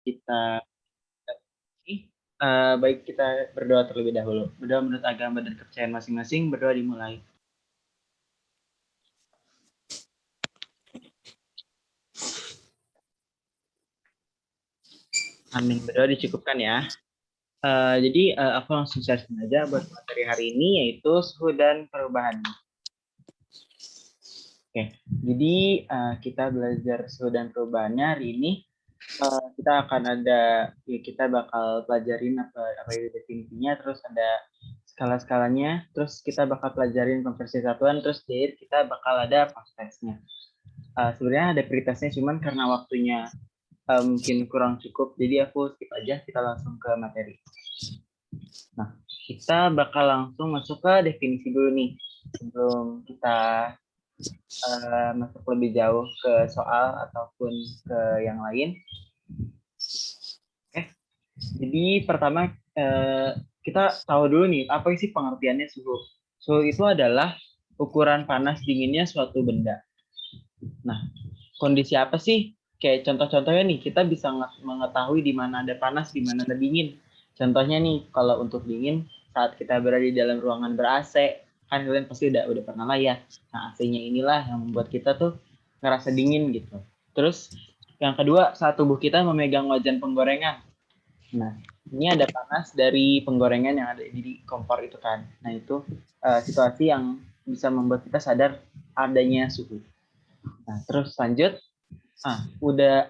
Kita baik kita berdoa terlebih dahulu. Berdoa menurut agama dan kepercayaan masing-masing. Berdoa dimulai. Amin. Berdoa dicukupkan ya. Jadi aku langsung share aja buat materi hari ini, yaitu suhu dan perubahan. Oke, jadi kita belajar suhu dan perubahannya hari ini. Kita akan ada, ya kita bakal pelajarin apa itu definisinya, terus ada skala-skalanya, terus kita bakal pelajarin konversi satuan, terus di akhir kita bakal ada past test-nya. Sebenarnya ada pretestnya, cuman karena waktunya mungkin kurang cukup, jadi aku skip aja, kita langsung ke materi. Nah, kita bakal langsung masuk ke definisi dulu nih, sebelum kita masuk lebih jauh ke soal ataupun ke yang lain. Oke, jadi pertama kita tahu dulu nih, apa sih pengertiannya suhu? Suhu itu adalah ukuran panas dinginnya suatu benda. Nah, kondisi apa sih? Kayak contoh-contohnya nih, kita bisa mengetahui di mana ada panas, di mana ada dingin. Contohnya nih, kalau untuk dingin, saat kita berada di dalam ruangan ber-AC, kan kalian pasti udah pernah lah ya. Nah, AC-nya inilah yang membuat kita tuh ngerasa dingin gitu. Terus, yang kedua, saat tubuh kita memegang wajan penggorengan. Nah, ini ada panas dari penggorengan yang ada di kompor itu kan. Nah, itu situasi yang bisa membuat kita sadar adanya suhu. Nah, terus lanjut. Udah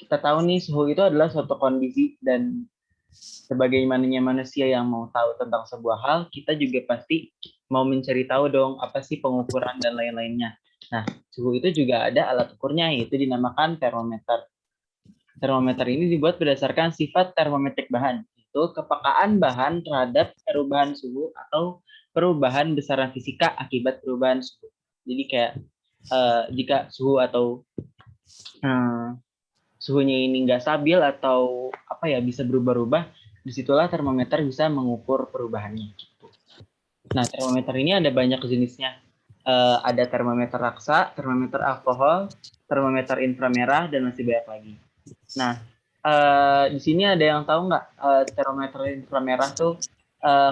kita tahu nih suhu itu adalah suatu kondisi, dan sebagaimana manusia yang mau tahu tentang sebuah hal, kita juga pasti mau mencari tahu dong apa sih pengukuran dan lain-lainnya. Nah, suhu itu juga ada alat ukurnya, yaitu dinamakan termometer. Termometer ini dibuat berdasarkan sifat termometrik bahan, itu kepekaan bahan terhadap perubahan suhu atau perubahan besaran fisika akibat perubahan suhu. Jadi kayak jika suhu atau suhunya ini nggak stabil atau apa ya, bisa berubah-ubah, disitulah termometer bisa mengukur perubahannya. Nah, termometer ini ada banyak jenisnya. Ada termometer raksa, termometer alkohol, termometer inframerah, dan masih banyak lagi. Nah, di sini ada yang tahu nggak termometer inframerah tuh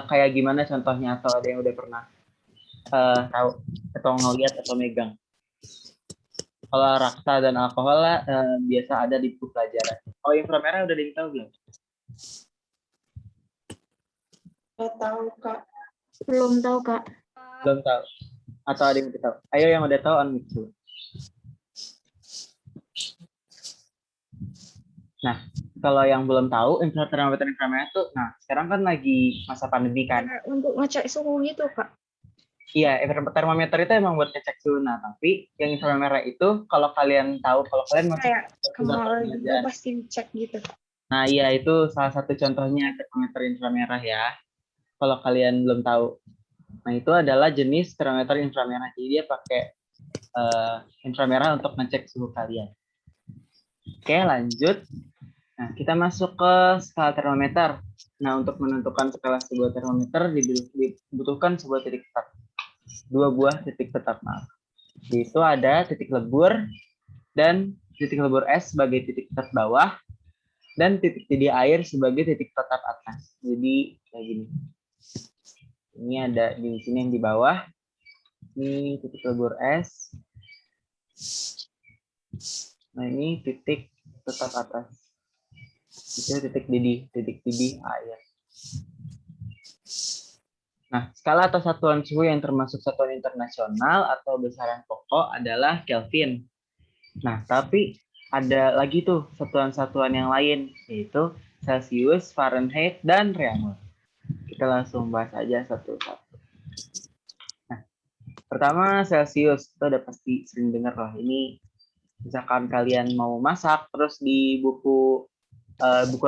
kayak gimana contohnya, atau ada yang udah pernah tahu atau ngeliat atau megang? Kalau raksa dan alkohol lah biasa ada di buku pelajaran. Oh, inframerah udah ada yang tahu belum? Nggak tahu, Kak. Belum tahu, Kak. Belum tahu. Atau ada yang udah tahu? Ayo yang udah tahu unmute dulu. Nah, kalau yang belum tahu, termometer inframerah itu, nah sekarang kan lagi masa pandemi kan. Untuk ngecek suhu gitu, Kak. Iya, termometer itu emang buat ngecek suhu. Nah, tapi yang inframerah itu, kalau kalian tahu, kalau kalian masuk Kayak kamar juga pasti dicek gitu. Nah, iya itu salah satu contohnya termometer inframerah ya. Kalau kalian belum tahu. Nah, itu adalah jenis termometer inframerah. Jadi dia pakai inframerah untuk ngecek suhu kalian. Oke, lanjut. Nah, kita masuk ke skala termometer. Nah, untuk menentukan skala sebuah termometer dibutuhkan sebuah titik tetap. Dua buah titik tetap, maaf. Itu ada titik lebur dan titik lebur es sebagai titik tetap bawah, dan titik didih air sebagai titik tetap atas. Jadi kayak gini. Ini ada di sini yang di bawah. Ini titik lebur es. Nah, ini titik tetap atas. Itu titik didih air. Nah, skala atau satuan suhu yang termasuk satuan internasional atau besaran pokok adalah Kelvin. Nah, tapi ada lagi tuh satuan-satuan yang lain, yaitu Celsius, Fahrenheit, dan Reaumur. Kita langsung bahas aja satu-satu. Nah, pertama Celsius, itu udah pasti sering dengar lah. Ini misalkan kalian mau masak, terus di buku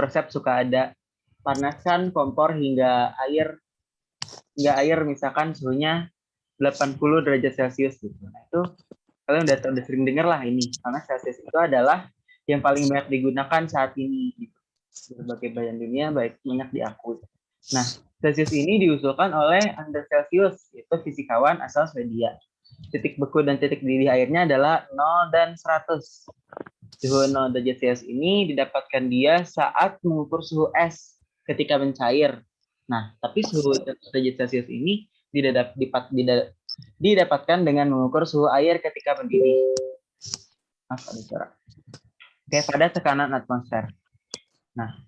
resep suka ada panaskan kompor hingga air misalkan suhunya 80 derajat Celcius gitu. Nah, itu kalian udah sering dengar lah ini, karena Celsius itu adalah yang paling banyak digunakan saat ini gitu. Berbagai belahan dunia banyak diakui. Nah, Celsius ini diusulkan oleh Anders Celsius, itu fisikawan asal Swedia. Titik beku dan titik didih airnya adalah 0 dan 100. Suhu 0 derajat Celcius ini didapatkan dia saat mengukur suhu es ketika mencair. Nah, tapi suhu derajat Celcius ini didapatkan dengan mengukur suhu air ketika mendidih. Oke, pada tekanan atmosfer. Nah,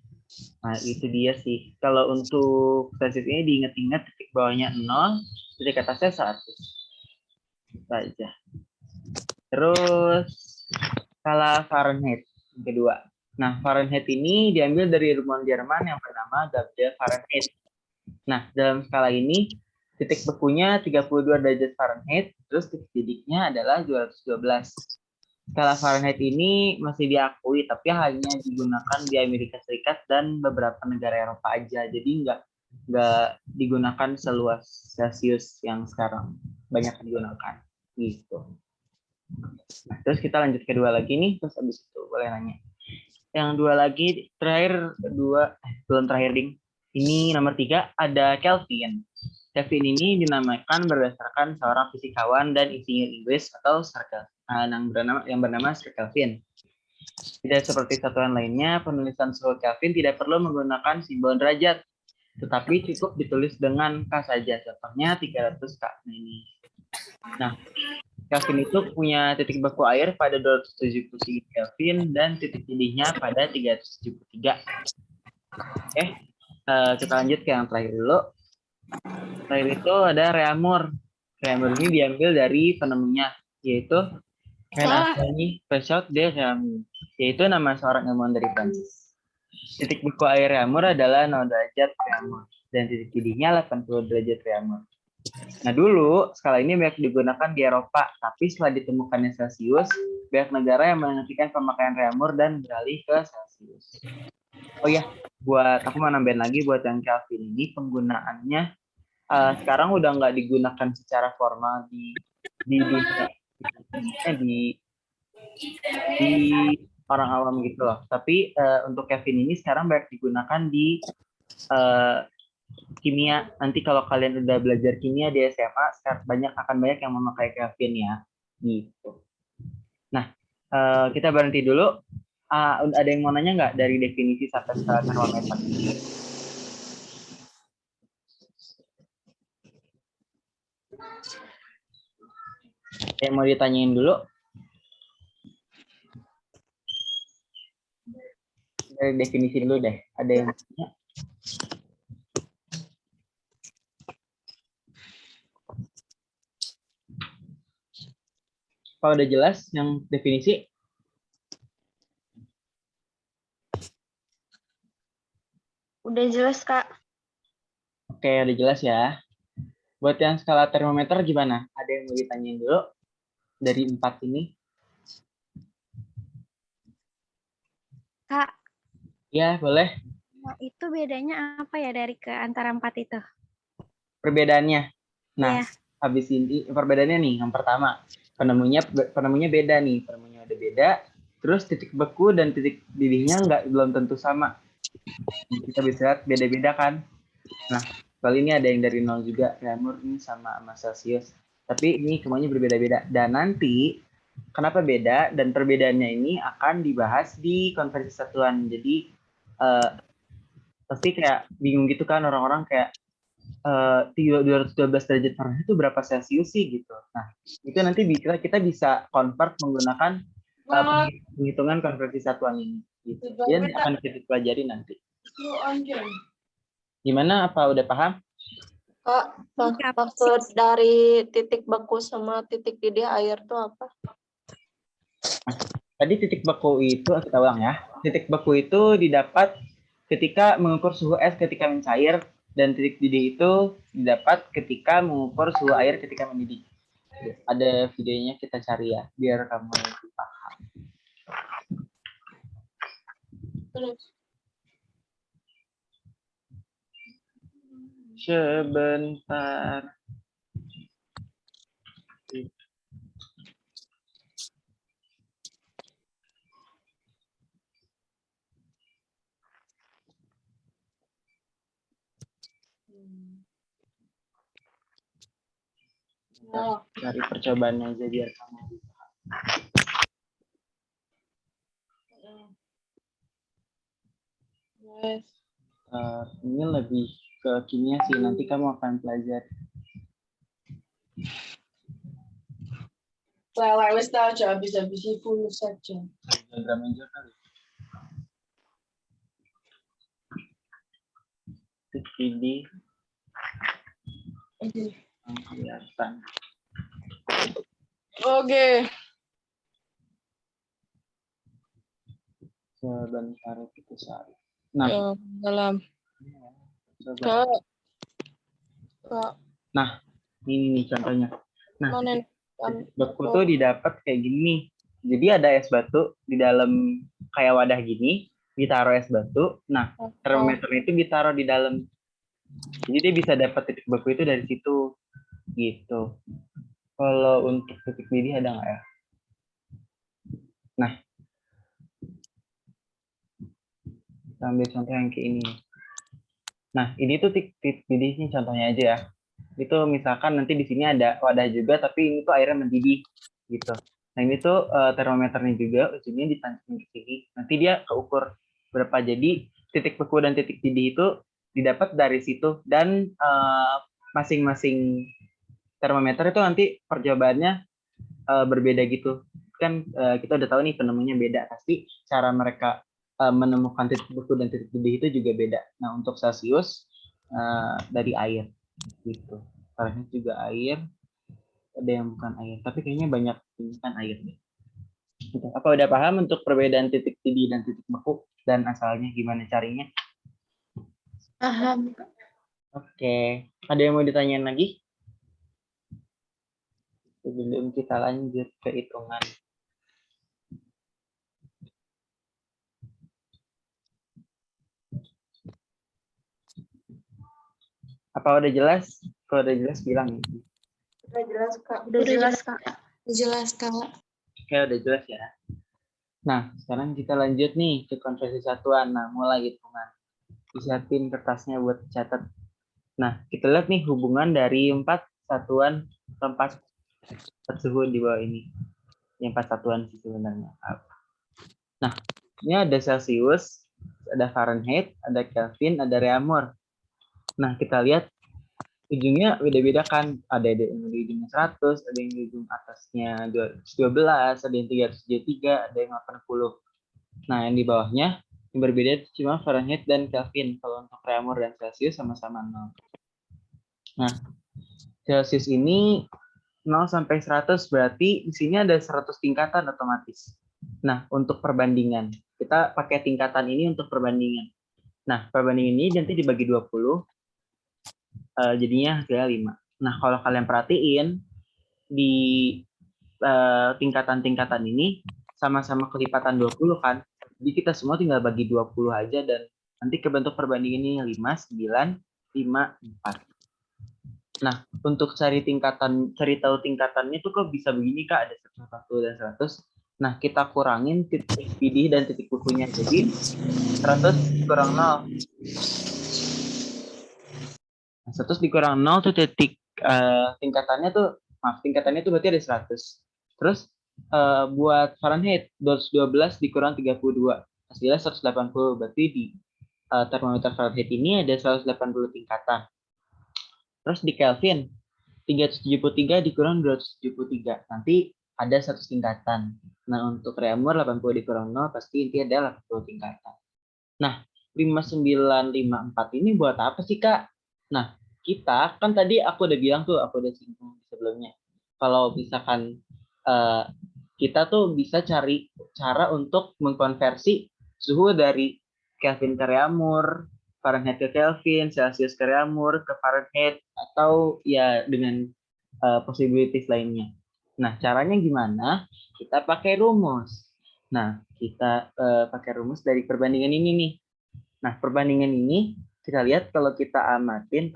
itu dia sih. Kalau untuk Celsius ini diingat-ingat titik bawahnya 0, titik atasnya 1. Itu aja. Terus skala Fahrenheit yang kedua. Nah, Fahrenheit ini diambil dari ilmuwan Jerman yang bernama Gabriel Fahrenheit. Nah, dalam skala ini titik bekunya 32 derajat Fahrenheit, terus titik didihnya adalah 212. Skala Fahrenheit ini masih diakui, tapi hanya digunakan di Amerika Serikat dan beberapa negara Eropa aja. Jadi nggak digunakan seluas Celsius yang sekarang banyak digunakan. Gitu. Nah, terus kita lanjut kedua lagi nih, terus abis itu boleh nanya. Yang dua lagi, belum terakhir ding. Ini nomor 3 ada Kelvin. Kelvin ini dinamakan berdasarkan seorang fisikawan dan insinyur Inggris atau yang bernama Sir Kelvin. Tidak seperti satuan lainnya, penulisan suhu Kelvin tidak perlu menggunakan simbol derajat, tetapi cukup ditulis dengan K saja. Contohnya 300 K. Nah, Kelvin itu punya titik beku air pada 273 Kelvin dan titik didihnya pada 373. Oke, kita lanjut ke yang terakhir dulu. Terakhir itu ada Reaumur. Reaumur ini diambil dari penemunya, yaitu Anthony Percival de Reaumur, yaitu nama seorang ilmuwan dari Prancis. Titik beku air Reaumur adalah 0 derajat Reaumur dan titik didihnya 80 derajat Reaumur. Nah, dulu skala ini banyak digunakan di Eropa, tapi setelah ditemukannya Celsius, banyak negara yang menghentikan pemakaian Reaumur dan beralih ke Celsius. Oh ya, aku mau nambahin lagi buat yang Kelvin ini penggunaannya sekarang udah nggak digunakan secara formal di orang awam gitu loh. Tapi untuk Kelvin ini sekarang banyak digunakan di kimia. Nanti kalau kalian udah belajar kimia di SMA, akan banyak yang memakai Kelvin ya. Gitu. Nah, kita berhenti dulu. Ada yang mau nanya nggak dari definisi sampai skala termometer? Yang mau ditanyain dulu? Dari definisi dulu deh. Ada yang tanya? Kalau udah jelas yang definisi? Udah jelas, Kak. Oke, udah jelas ya. Buat yang skala termometer gimana? Ada yang mau ditanyain dulu dari 4 ini? Kak. Ya, boleh. Nah, itu bedanya apa ya dari antara 4 itu? Perbedaannya. Nah, habis ini perbedaannya nih. Yang pertama, penemunya beda nih. Penemunya udah beda. Terus titik beku dan titik didihnya belum tentu sama. Kita bisa lihat beda-beda kan. Nah, kali ini ada yang dari 0 juga. Reaumur ini sama Celsius. Tapi ini semuanya berbeda-beda. Dan nanti kenapa beda dan perbedaannya ini akan dibahas di konferensi satuan. Jadi pasti kayak bingung gitu kan orang-orang kayak 212 derajat Fahrenheit itu berapa Celsius sih gitu. Nah, itu nanti kita bisa convert menggunakan penghitungan konversi satuan ini. Gitu. Dan akan kita pelajari nanti. Gimana? Apa udah paham? Kak, maksud dari titik beku sama titik didih air itu apa? Tadi titik beku itu, kita ulang ya. Titik beku itu didapat ketika mengukur suhu es ketika mencair, dan titik didih itu didapat ketika mengukur suhu air ketika mendidih. Ada videonya, kita cari ya, biar kamu lebih paham. Sebentar. Cari percobaannya aja biar kamu lebih paham. Yes. Ini lebih ke kimia sih, nanti kamu akan pelajari. Saya wes tahu aja habis-habis full saja. Diagram aja kali. Titik kelihatan. Oke. Sebentar kita cari. Nah, Ya, dalam. coba. Kak, Nah, ini nih contohnya. Nah, mana titik beku tuh didapat kayak gini. Jadi ada es batu di dalam kayak wadah gini, ditaruh es batu. Nah, termometer itu ditaruh di dalam. Jadi dia bisa dapat titik beku itu dari situ, gitu. Kalau untuk titik didih ada nggak ya? Nah, kita ambil contoh yang kayak ini. Nah, ini tuh titik didihnya contohnya aja ya. Itu misalkan nanti di sini ada wadah juga, tapi ini tuh airnya mendidih, gitu. Nah, ini tuh termometernya juga, ujungnya ditancapin ke sini. Nanti dia keukur berapa. Jadi titik beku dan titik didih itu didapat dari situ. Dan masing-masing termometer itu nanti percobaannya berbeda gitu. Kan kita udah tahu nih penemunya beda. Pasti cara mereka menemukan titik beku dan titik didih itu juga beda. Nah, untuk Celsius dari air gitu. Fahrenheit juga air, ada yang bukan air, tapi kayaknya banyak bukan air deh. Gitu. Apa udah paham untuk perbedaan titik didih dan titik beku dan asalnya gimana carinya? paham. Oke, ada yang mau ditanyain lagi? Sebelum kita lanjut ke hitungan. Apa udah jelas? Kalau udah jelas bilang. Udah jelas, Kak. Udah jelas, Kak. Udah jelas, Kak. Oke, udah jelas ya. Nah, sekarang kita lanjut nih ke konversi satuan. Nah, mulai hitungan. Disiapin kertasnya buat catat. Nah, kita lihat nih hubungan dari 4 satuan ke 4 suhu di bawah ini. Yang 4 satuan sih sebenarnya. Nah, ini ada Celsius, ada Fahrenheit, ada Kelvin, ada Reaumur. Nah, kita lihat ujungnya beda-beda kan. Ada yang di ujungnya 100, ada yang di ujung atasnya 212, ada yang 373, ada yang 80. Nah, yang di bawahnya yang berbeda itu cuma Fahrenheit dan Kelvin. Kalau untuk Reaumur dan Celsius sama-sama 0. Nah, Celsius ini 0 sampai 100 berarti di sini ada 100 tingkatan otomatis. Nah, untuk perbandingan, kita pakai tingkatan ini untuk perbandingan. Nah, perbandingan ini nanti dibagi 20, jadinya hasilnya 5. Nah, kalau kalian perhatiin, di tingkatan-tingkatan ini sama-sama kelipatan 20 kan. Jadi kita semua tinggal bagi 20 aja dan nanti kebentuk perbandingan ini 5, 9, 5, 4. Nah, untuk cari tahu tingkatannya tuh kok bisa begini Kak, ada 101 dan 100. Nah, kita kurangin titik didih dan titik bekunya. Jadi 100 kurang 0. Nah, 100 dikurang 0 tuh titik tingkatannya tuh berarti ada 100. Terus buat Fahrenheit 212 dikurang 32 hasilnya 180. Berarti di termometer Fahrenheit ini ada 180 tingkatan. Terus di Kelvin 373 dikurang 273 nanti ada 100 tingkatan. Nah, untuk Reaumur 80 dikurang 0 pasti inti ada 80 tingkatan. Nah, 5954 ini buat apa sih, Kak? Nah, kita kan tadi aku udah bilang tuh, aku udah singgung sebelumnya. Kalau misalkan kita tuh bisa cari cara untuk mengkonversi suhu dari Kelvin ke Reaumur, Fahrenheit ke Kelvin, Celsius ke Reaumur, ke Fahrenheit, atau ya dengan possibilities lainnya. Nah, caranya gimana? Kita pakai rumus. Nah, kita pakai rumus dari perbandingan ini nih. Nah, perbandingan ini kita lihat kalau kita amatin,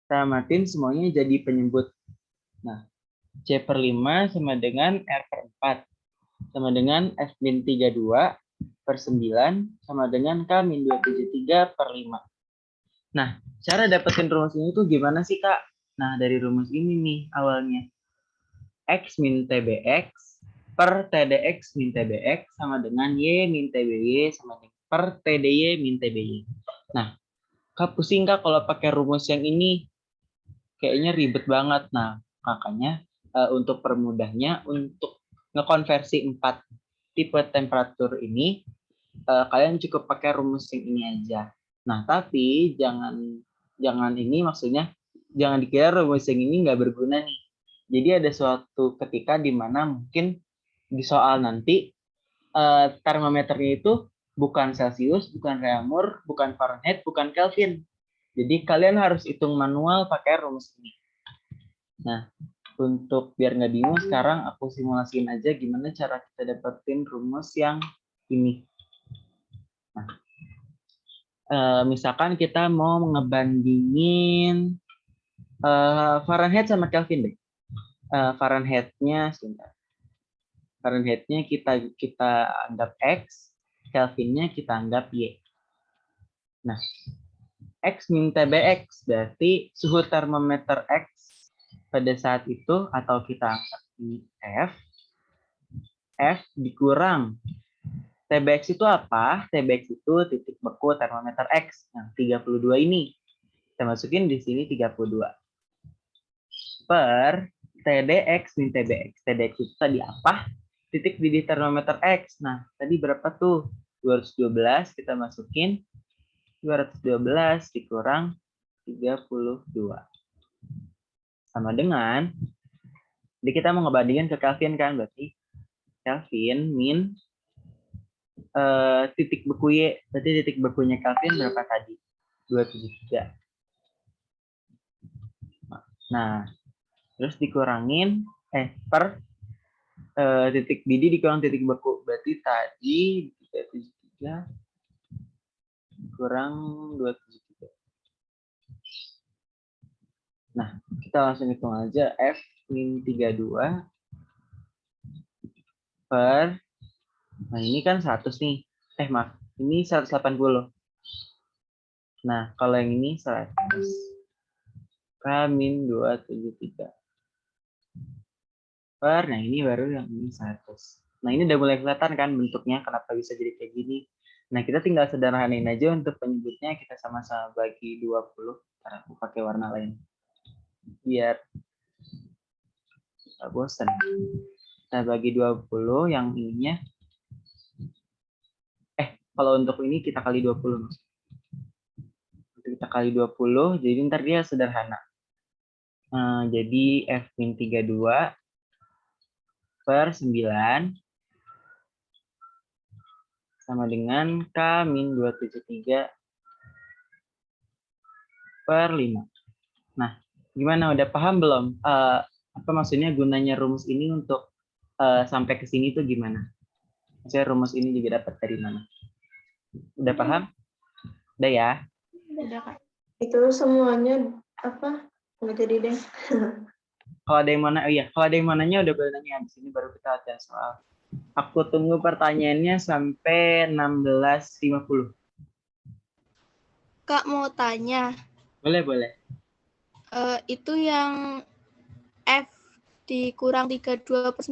kita amatin semuanya jadi penyebut. Nah, C per 5 sama dengan R per 4 sama dengan F min 32 per 9 sama dengan K min 273 per 5. Nah, cara dapetin rumus ini tuh gimana sih, Kak? Nah, dari rumus ini nih awalnya. X min TBX per TDX min TBX sama dengan Y min TBY sama dengan per TDY min TBY. Nah, Kak pusing Kak kalau pakai rumus yang ini, kayaknya ribet banget. Nah, makanya untuk permudahnya, untuk ngekonversi 4 tipe temperatur ini, kalian cukup pakai rumus yang ini aja. Nah, tapi jangan ini, maksudnya jangan dikira rumus yang ini nggak berguna nih. Jadi ada suatu ketika di mana mungkin di soal nanti termometernya itu bukan Celcius, bukan Reaumur, bukan Fahrenheit, bukan Kelvin. Jadi kalian harus hitung manual pakai rumus ini. Nah, untuk biar nggak bingung, sekarang aku simulasiin aja gimana cara kita dapetin rumus yang ini. Nah, misalkan kita mau ngebandingin Fahrenheit sama Kelvin deh. Fahrenheit-nya sebentar. Fahrenheit-nya kita anggap X, Kelvin-nya kita anggap Y. Nah, X min TBX berarti suhu termometer X pada saat itu, atau kita angkat di F dikurang TBX itu apa? TBX itu titik beku termometer X yang 32 ini. Kita masukin di sini 32. Per TDX min TBX. TDX itu tadi apa? Titik didih termometer X. Nah, tadi berapa tuh? 212 kita masukin. 212 dikurang 32. Sama dengan, jadi kita mau ngebandingin ke Kelvin kan, berarti Kelvin min titik beku Y, berarti titik bekunya Kelvin berapa tadi? 273. Nah, terus dikurangin per titik didih dikurang titik beku, berarti tadi 373 kurang 273. Nah, kita langsung hitung aja F min 32 per, nah ini kan 100 nih. Maaf, ini 180. Nah, kalau yang ini 100. K min 273. Per, nah ini baru yang ini 100. Nah, ini udah mulai kelihatan kan bentuknya kenapa bisa jadi kayak gini. Nah, kita tinggal sederhanain aja untuk penyebutnya, kita sama-sama bagi 20. Karena aku pakai warna lain. Biar nggak bosan. Kita bagi 20, yang ininya. Kalau untuk ini kita kali 20. Kita kali 20, jadi ntar dia sederhana. Jadi F min 32 per 9 sama dengan K min 273 per 5. Nah, gimana? Udah paham belum? Apa maksudnya gunanya rumus ini untuk sampai ke sini tuh gimana? Maksudnya rumus ini juga dapat dari mana? Udah paham? Udah ya? Udah, Kak. Itu semuanya apa? Nggak jadi deh. Kalau ada yang mana, kalau ada yang mananya udah boleh nanya. Di sini baru kita latihan soal. Aku tunggu pertanyaannya sampai 16.50. Kak mau tanya. Boleh. Itu yang F dikurang 32/9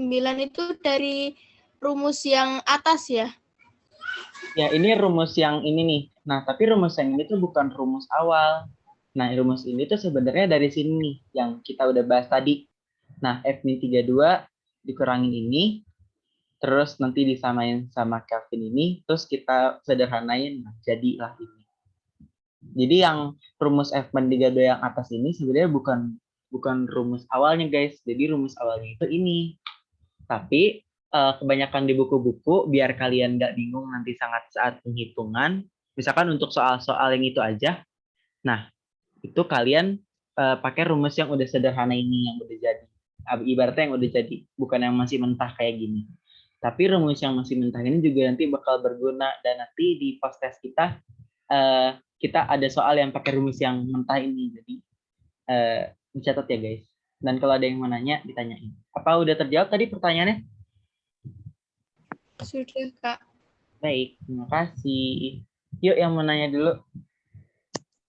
itu dari rumus yang atas ya? Ya, ini rumus yang ini nih. Nah, tapi rumus yang ini tuh bukan rumus awal. Nah, rumus ini tuh sebenarnya dari sini nih, yang kita udah bahas tadi. Nah, F min 32 dikurangin ini, terus nanti disamain sama Kelvin ini, terus kita sederhanain, nah, jadilah ini. Jadi yang rumus F min 32 yang atas ini sebenarnya bukan rumus awalnya, guys. Jadi rumus awalnya itu ini. Tapi kebanyakan di buku-buku, biar kalian nggak bingung nanti saat penghitungan, misalkan untuk soal-soal yang itu aja, nah itu kalian pakai rumus yang udah sederhana ini, yang udah jadi. Ibaratnya yang udah jadi, bukan yang masih mentah kayak gini. Tapi rumus yang masih mentah ini juga nanti bakal berguna, dan nanti di post test kita, kita ada soal yang pakai rumus yang mentah ini. Jadi dicatat ya guys. Dan kalau ada yang mau nanya, ditanyain. Apa udah terjawab tadi pertanyaannya? Sudah, Kak. Baik, terima kasih. Yuk yang mau nanya dulu.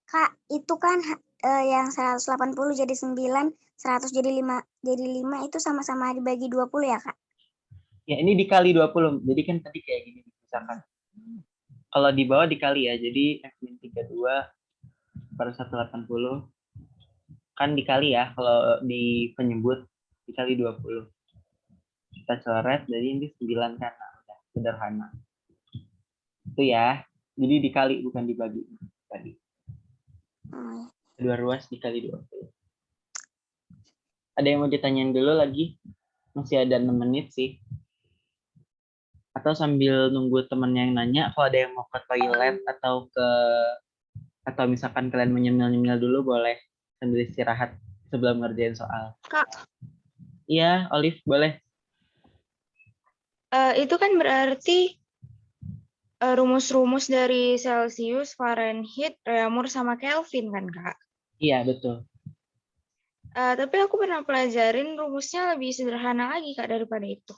Kak, itu kan yang 180 jadi 9, 100 jadi 5 itu sama-sama dibagi 20 ya, Kak? Ya, ini dikali 20. Jadi kan tadi kayak gini misalkan. Kalau di bawah dikali ya. Jadi F-32 per 180 kan dikali ya kalau di penyebut dikali 20. Kita coret jadi ini 9 kan. Nah, udah sederhana. Itu ya. Jadi dikali bukan dibagi tadi. Oh, Dua ruas dikali 20. Ada yang mau ditanyain dulu lagi? Masih ada 6 menit sih. Atau sambil nunggu temen yang nanya, kalau ada yang mau ke toilet atau misalkan kalian menyemil-nyemil dulu boleh sambil istirahat sebelum ngerjain soal. Kak, Iya, Olive boleh. itu kan berarti rumus-rumus dari Celsius, Fahrenheit, Reaumur, sama Kelvin kan, Kak? Iya, betul. Tapi aku pernah pelajarin rumusnya lebih sederhana lagi, Kak, daripada itu.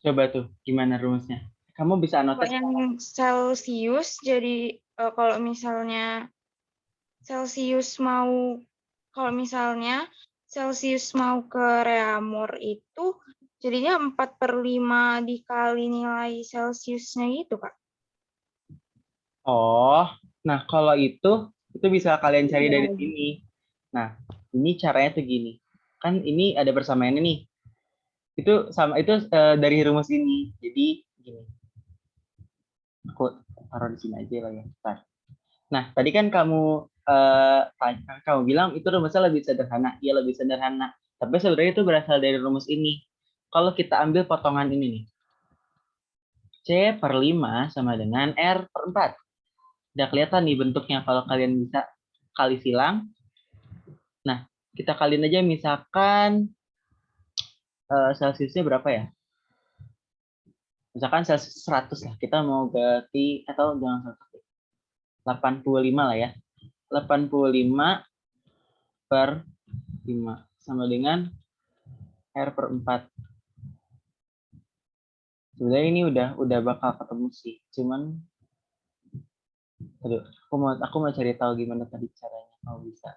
Coba tuh, gimana rumusnya? Kamu bisa anotis. Pokoknya Celsius, jadi kalau misalnya Celsius mau ke Reaumur itu, jadinya 4/5 dikali nilai Celsiusnya gitu, Kak. Oh, nah kalau itu bisa kalian cari dari sini. Nah, ini caranya tuh gini. Kan ini ada persamaannya nih. Itu sama itu dari rumus ini. Jadi gini. Aku taruh di sini aja lah ya. Bentar. Nah, tadi kan kamu bilang itu rumusnya lebih sederhana. Iya, lebih sederhana. Tapi sebenarnya itu berasal dari rumus ini. Kalau kita ambil potongan ini nih. C per 5 sama dengan R per 4. Udah kelihatan nih bentuknya kalau kalian bisa kali silang. Nah, kita kaliin aja misalkan Celsiusnya berapa ya? Misalkan Celsius 100 lah. Kita mau ganti, atau jangan 100. 85 lah ya. 85 per 5 sama dengan R per 4. Sebenarnya ini udah bakal ketemu sih. Cuman aduh, aku mau cari tahu gimana tadi caranya kalau bisa.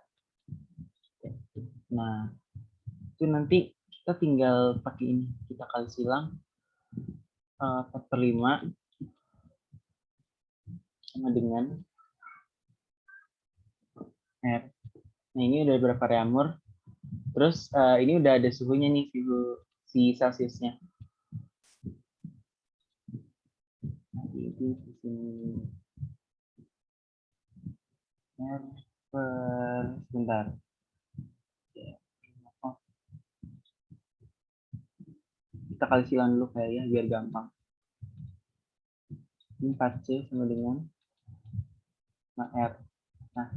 Nah, itu nanti kita tinggal pakai ini. Kita kali silang 4 per 5 sama dengan R. Nah, ini udah berapa reaumur. Terus ini udah ada suhunya nih, suhu si Celsiusnya. Nah, di sini. R per, sebentar. Oh. Kita kali silang dulu kayak ya, biar gampang. Ini 4C sama dengan R. Nah,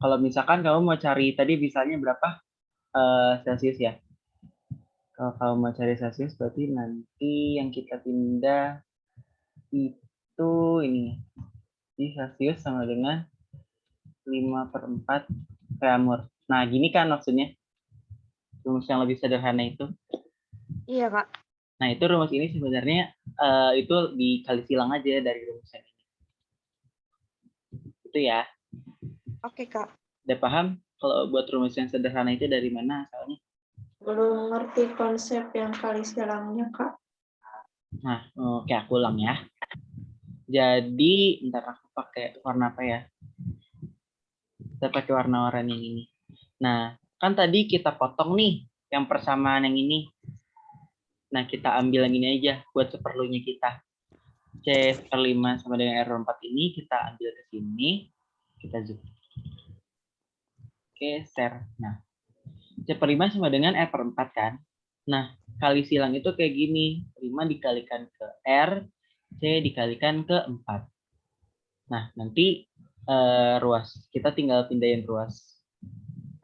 kalau misalkan kamu mau cari tadi misalnya berapa Celsius ya? Kalau kamu mau cari Celsius berarti nanti yang kita pindah itu ini. Jadi Celsius sama dengan 5/4 reaumur. Nah, gini kan maksudnya. Rumus yang lebih sederhana itu. Iya, Kak. Nah, itu rumus ini sebenarnya itu dikali silang aja dari rumus yang ini. Itu ya. Oke, Kak. Udah paham kalau buat rumus yang sederhana itu dari mana asalnya? Belum ngerti konsep yang kali silangnya, Kak. Nah, oke, aku ulang ya. Jadi, ntar aku pakai warna apa ya? Kita pakai warna oranye yang ini. Nah, kan tadi kita potong nih yang persamaan yang ini. Nah, kita ambil yang ini aja buat seperlunya kita. C per 5 sama dengan R4 ini kita ambil ke sini, kita zoom. Oke, share. Nah, C per 5 sama dengan R per 4 kan? Nah, kali silang itu kayak gini. 5 dikalikan ke R, C dikalikan ke 4. Nah, nanti ruas. Kita tinggal pindahin ruas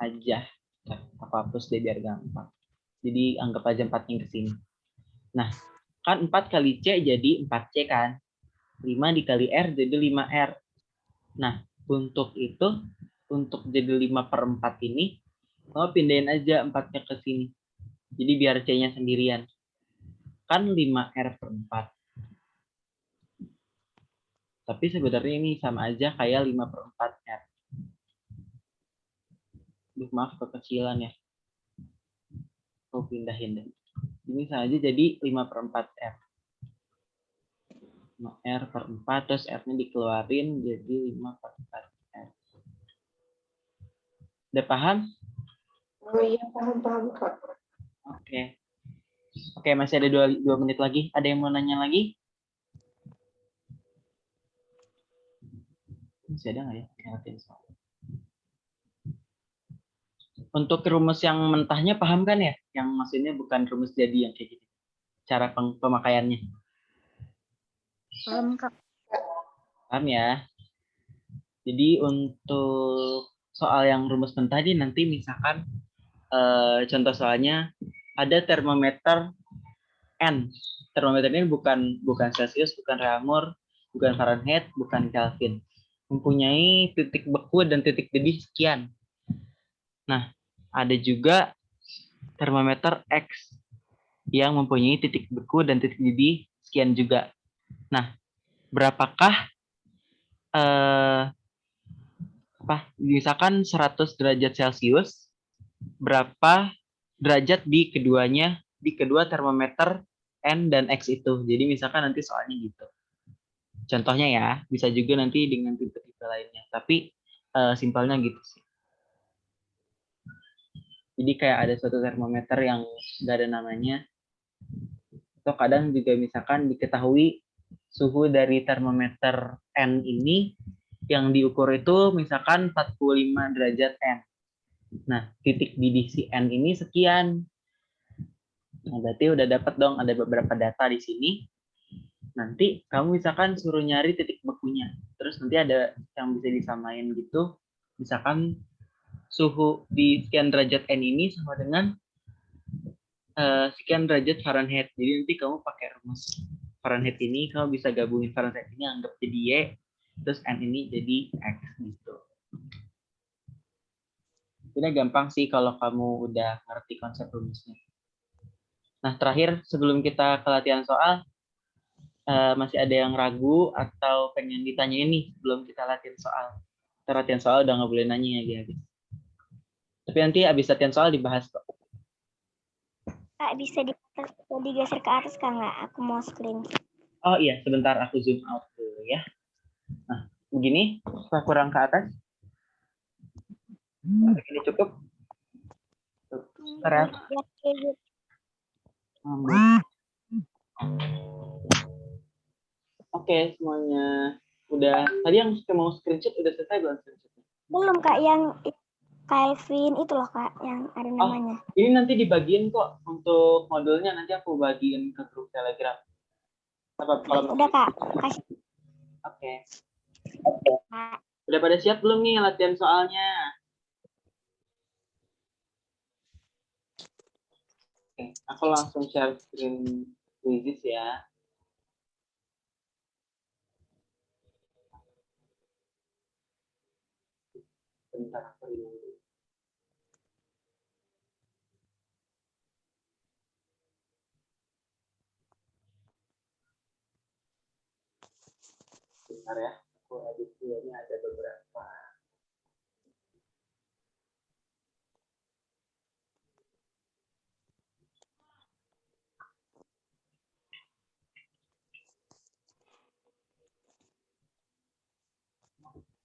aja. Nah, aku hapus deh biar gampang. Jadi anggap aja 4-nya ke sini. Nah, kan 4 kali C jadi 4C kan? 5 dikali R jadi 5R. Nah, untuk itu, untuk jadi 5/4 ini, kamu pindahin aja 4-nya ke sini. Jadi biar C-nya sendirian. Kan 5R per 4. Tapi sebenarnya ini sama aja kayak 5/4R. Maaf kekecilan ya. Aku pindahin deh. Ini saja jadi 5/4 R. 5R/4, terus R-nya dikeluarin jadi 5/4R. Udah paham? Oh iya, paham Kak. Oke. Oke, masih ada 2 menit lagi. Ada yang mau nanya lagi? Masih ada nggak ya? Untuk rumus yang mentahnya paham kan ya? Yang maksudnya bukan rumus jadi yang kayak gitu. Cara pemakaiannya. Paham, Kak. Paham ya? Jadi untuk soal yang rumus mentah ini nanti misalkan contoh soalnya ada termometer N. Termometer ini bukan Celsius, bukan Reaumur, bukan Fahrenheit, bukan Kelvin. Mempunyai titik beku dan titik didih sekian. Nah, ada juga termometer X yang mempunyai titik beku dan titik didih sekian juga. Nah, berapakah misalkan 100 derajat Celcius, berapa derajat di kedua termometer N dan X itu. Jadi misalkan nanti soalnya gitu. Contohnya ya, bisa juga nanti dengan tipe-tipe lainnya. Tapi simpelnya gitu sih. Jadi kayak ada suatu termometer yang nggak ada namanya. Atau kadang juga misalkan diketahui suhu dari termometer N ini yang diukur itu misalkan 45 derajat N. Nah, titik didih si N ini sekian. Nah, berarti udah dapat dong ada beberapa data di sini. Nanti kamu misalkan suruh nyari titik bekunya. Terus nanti ada yang bisa disamain gitu. Misalkan suhu di sekian derajat N ini sama dengan sekian derajat Fahrenheit. Jadi nanti kamu pakai rumus Fahrenheit ini, kamu bisa gabungin Fahrenheit ini anggap jadi Y, terus N ini jadi X gitu. Udah gampang sih kalau kamu udah ngerti konsep rumusnya. Nah, terakhir sebelum kita ke latihan soal, masih ada yang ragu atau pengen ditanya ini sebelum kita latihan soal. Kita latihan soal udah nggak boleh nanya ya, habis. Tapi nanti abis latihan soal dibahas kok. Kak, bisa digeser ke atas Kak nggak? Aku mau screen. Oh iya, sebentar aku zoom out dulu ya. Nah, begini, saya kurang ke atas. Ini cukup. Sebentar ya. Oke, semuanya udah. Tadi yang mau screenshot udah selesai belum screenshotnya? Belum Kak, yang Calvin itu loh Kak, yang ada namanya. Ini nanti dibagiin kok untuk modulnya, nanti aku bagiin ke grup Telegram. Udah Kak, kasih. Oke. Udah pada siap belum nih latihan soalnya? Oke, aku langsung share screen quizzes ya. Bentar aku dulu. Bentar ya, aku edit dulu, ini ada beberapa.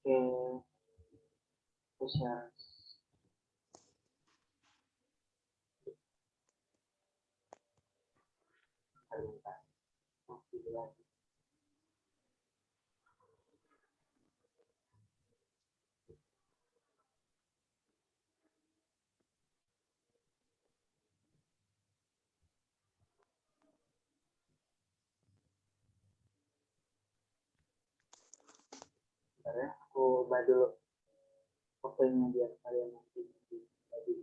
Oke, aku share. Bentar. Masih lagi. Bentar ya, aku ubah dulu fotonya biar kalian nanti bagi.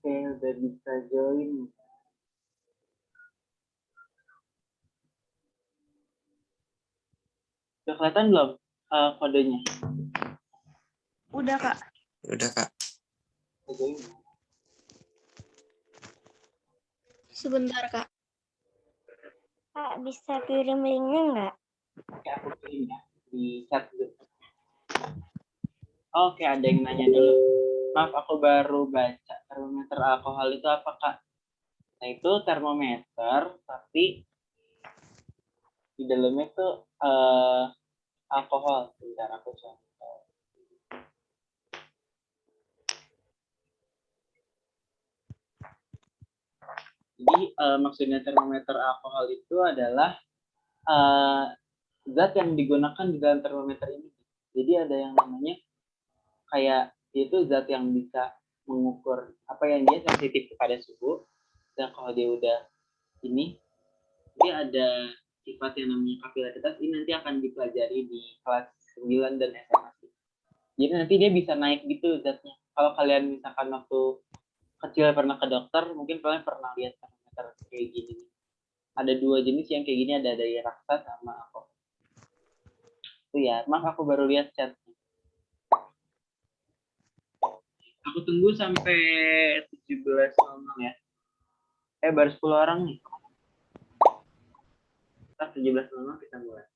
Oke, udah bisa join. Udah kelihatan belum kodenya? Udah, Kak. Udah, Kak. Udah join. Sebentar, Kak. Kak, bisa kirim linknya nggak? Oke, aku kirim ya di chat dulu. Oke, ada yang nanya dulu. Maaf, aku baru baca termometer alkohol itu apa, Kak? Nah, itu termometer, tapi di dalamnya tuh alkohol. Bentar, aku contoh. Jadi, maksudnya termometer alkohol itu adalah zat yang digunakan di dalam termometer ini. Jadi ada yang namanya kayak itu zat yang bisa mengukur apa yang dia sensitif kepada suhu. Dan kalau dia udah ini, dia ada sifat yang namanya kapilaritas. Ini nanti akan dipelajari di kelas 9 dan SMA. Jadi nanti dia bisa naik gitu zatnya. Kalau kalian misalkan waktu kecil pernah ke dokter, mungkin kalian pernah lihat termometer kayak gini. Ada dua jenis yang kayak gini, ada dari raksa sama alkohol. Itu ya, maaf aku baru lihat chat. Aku tunggu sampai 17.00 ya. Baru 10 orang nih. Ntar 17.00 kita mulai.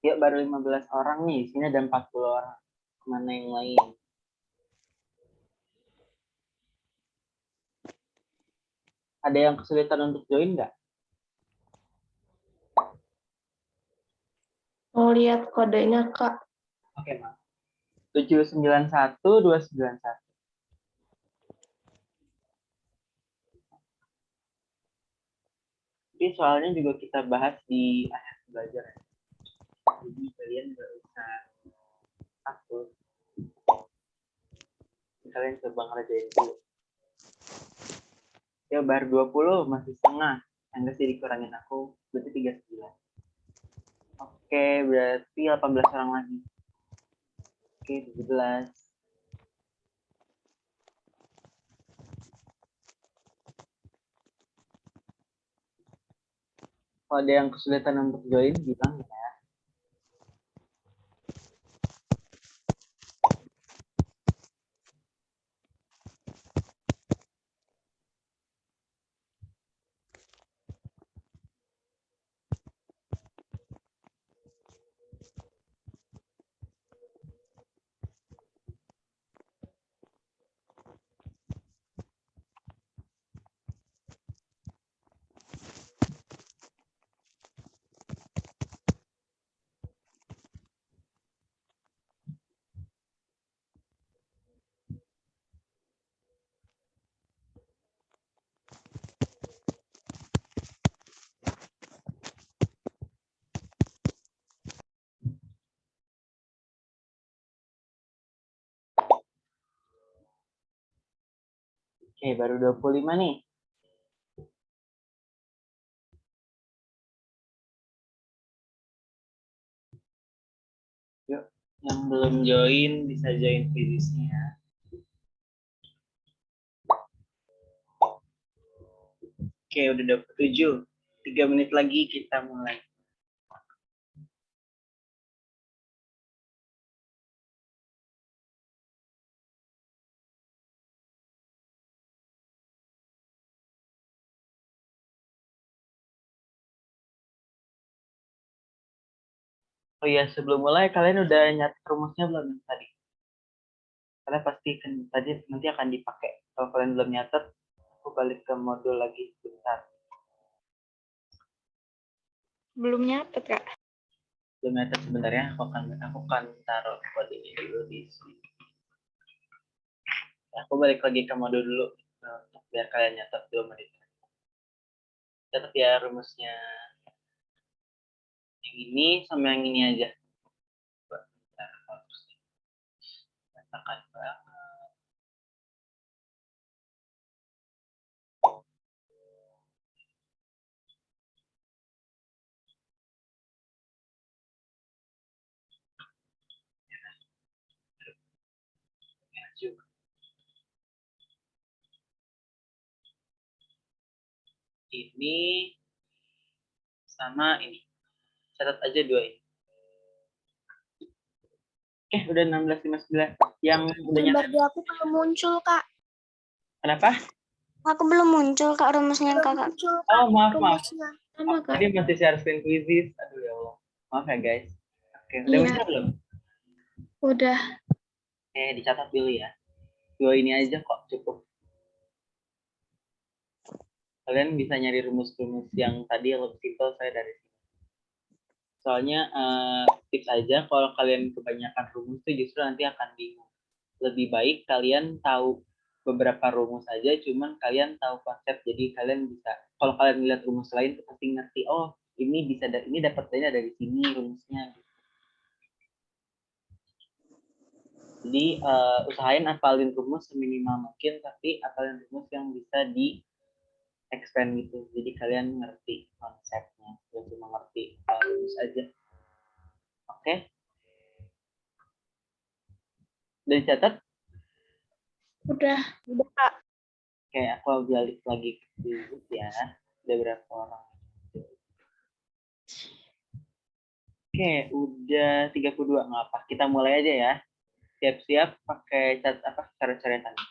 Ya, baru 15 orang nih. Sini ada 40 orang. Kemana yang lain? Ada yang kesulitan untuk join nggak? Mau lihat kodenya, Kak. Oke, Mas. 791-291. Jadi soalnya juga kita bahas di akhir belajar ya. Jadi kalian nggak usah takut. Kalian coba ngerjain dulu. Ya, baru 20, masih setengah. Yang sih dikurangin aku, berarti 39. Oke, berarti 18 orang lagi. Oke, 17. Kalau ada yang kesulitan untuk join, bilang ya. Oke, baru 25 nih. Yuk, yang belum join bisa join fisiknya. Oke, udah 27. 3 menit lagi kita mulai. Oh iya, sebelum mulai kalian udah nyatet rumusnya belum tadi? Kalian pasti kan tadi nanti akan dipakai. Kalau kalian belum nyatet, aku balik ke modul lagi sebentar. Belum nyatet, Kak. Belum nyatet sebentar ya, aku akan taruh kode ini dulu di sini. Aku balik lagi ke modul dulu biar kalian nyatet 2 menit. Catat ya rumusnya. Yang ini sama yang ini aja. Katakan ini sama ini. Catat aja 2 ini. Oke, udah 16:59. Yang udah nyata. Gambar di aku belum muncul, Kak. Kenapa? Aku belum muncul Kak rumusnya Belum Kakak. muncul, Kak. Oh, maaf. Rumusnya. Sama, Kak. Tadi masih share screen quizzes. Aduh ya Allah. Maaf ya guys. Oke, udah Iya. muncul belum? Udah. Dicatat dulu ya. 2 ini aja kok cukup. Kalian bisa nyari rumus-rumus yang tadi yang lebih simpel saya dari sini. Soalnya tips aja kalau kalian kebanyakan rumus tuh justru nanti akan bingung. Lebih baik kalian tahu beberapa rumus aja, cuman kalian tahu konsep. Jadi kalian bisa, kalau kalian lihat rumus lain tuh pasti ngerti. Oh, ini bisa ini dapatnya dari sini rumusnya. Jadi usahain hafalin rumus seminimal mungkin, tapi hafalin rumus yang bisa di expand gitu. Jadi kalian ngerti konsepnya, bukan cuma ngerti rumus aja. Oke? Udah dicatat? Udah. Udah, Kak. Oke, aku balik lagi ke YouTube ya. Ada berapa orang? Oke, udah 32. Nggak apa. Kita mulai aja ya. Siap-siap pakai cara-cara yang tadi.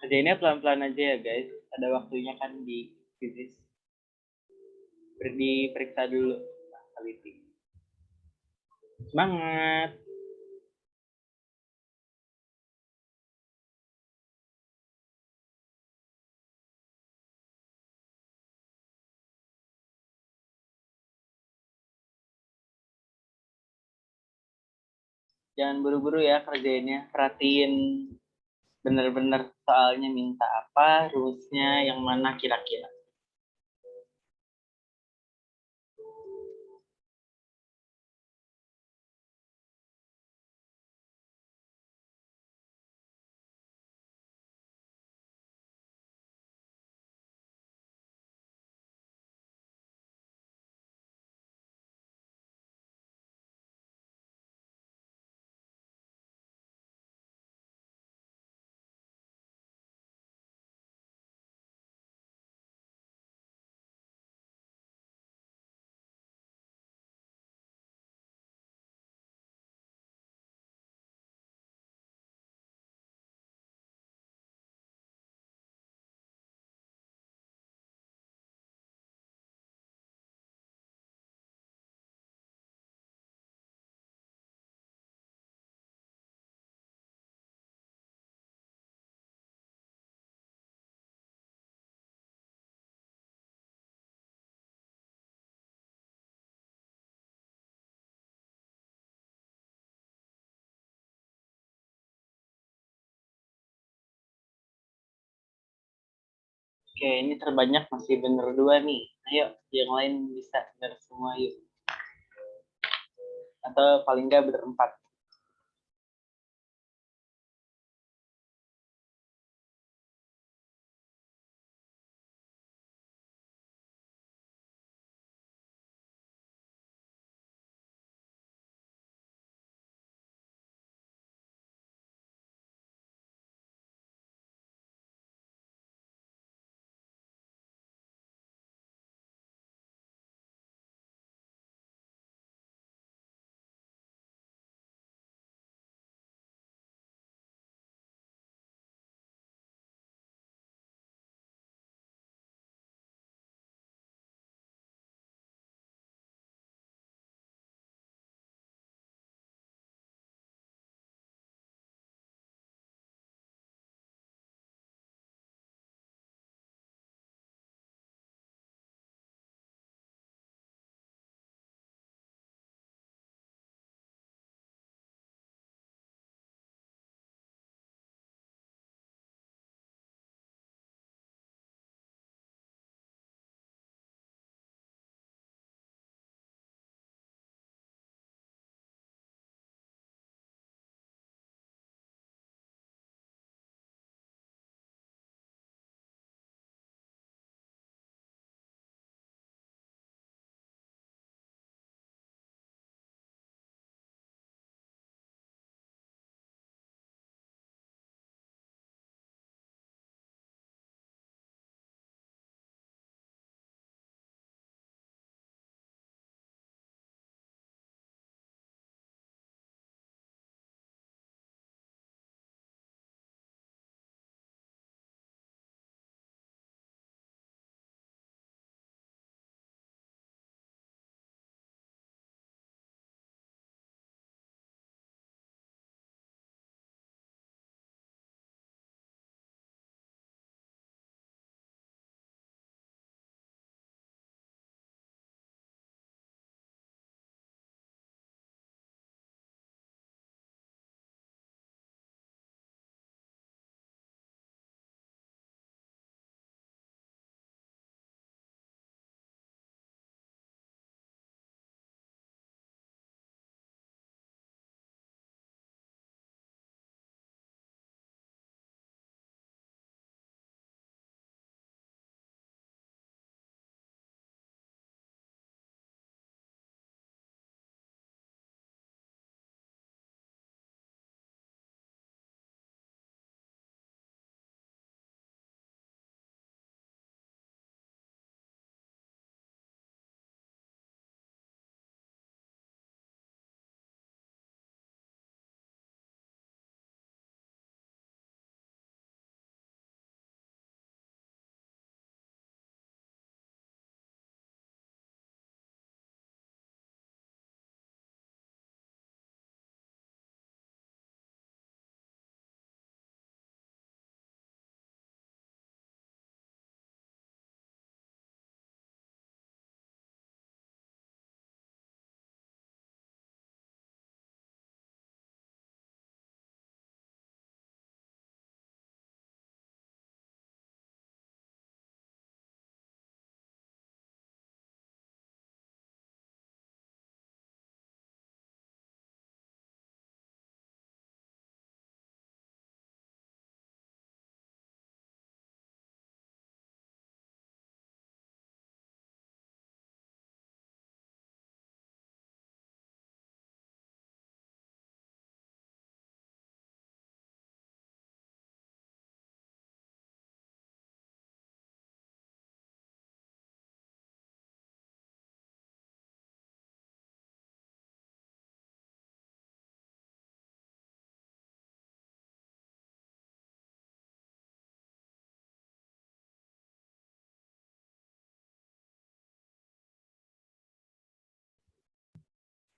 Kerjainnya pelan-pelan aja ya guys. Ada waktunya kan di fisis. Diperiksa dulu. Quality. Semangat. Jangan buru-buru ya kerjainnya. Perhatiin bener-bener soalnya minta apa, rumusnya yang mana kira-kira. Oke, ini terbanyak masih bener 2 nih. Ayo, yang lain bisa bener semua yuk. Atau paling nggak bener 4.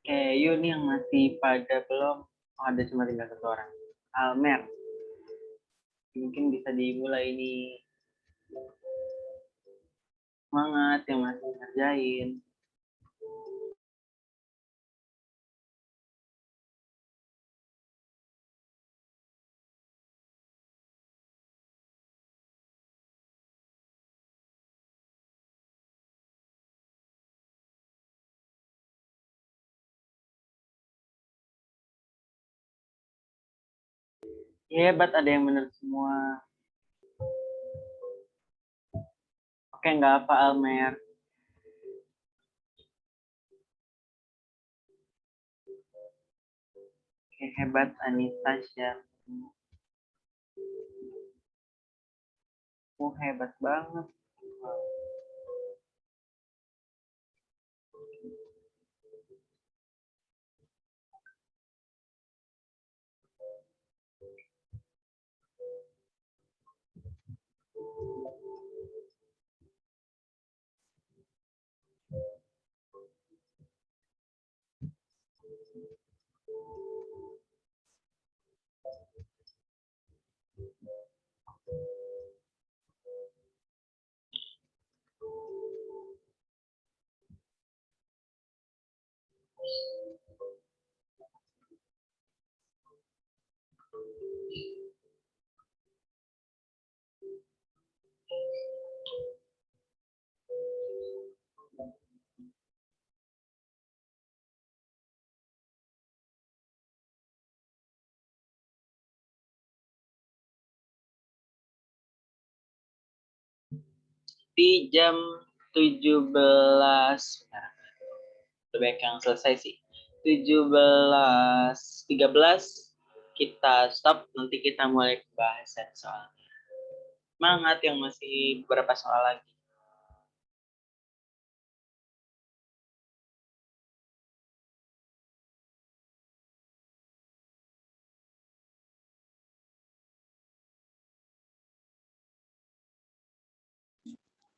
Oke, yuk nih yang masih pada belum. Oh, ada cuma tinggal satu orang. Almer. Mungkin bisa dimulai nih. Semangat yang masih ngerjain. Hebat, ada yang benar semua. Oke, nggak apa Almer. Oke, hebat Anastasia. Hebat banget. Di jam 17. Nah, udah banyak yang selesai sih. 17.13 kita stop, nanti kita mulai pembahasan soalnya. Semangat yang masih beberapa soal lagi.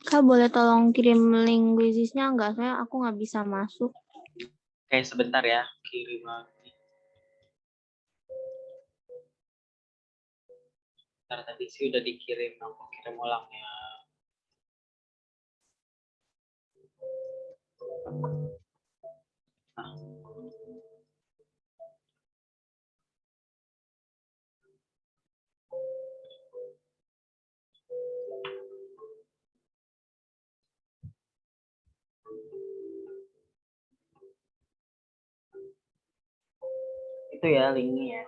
Kak, boleh tolong kirim link Quiziznya nggak? Saya aku nggak bisa masuk. Oke, sebentar ya, kirim lagi. Bentar, tadi sih udah dikirim, aku kirim ulang ya. Nah. Itu ya linknya ya.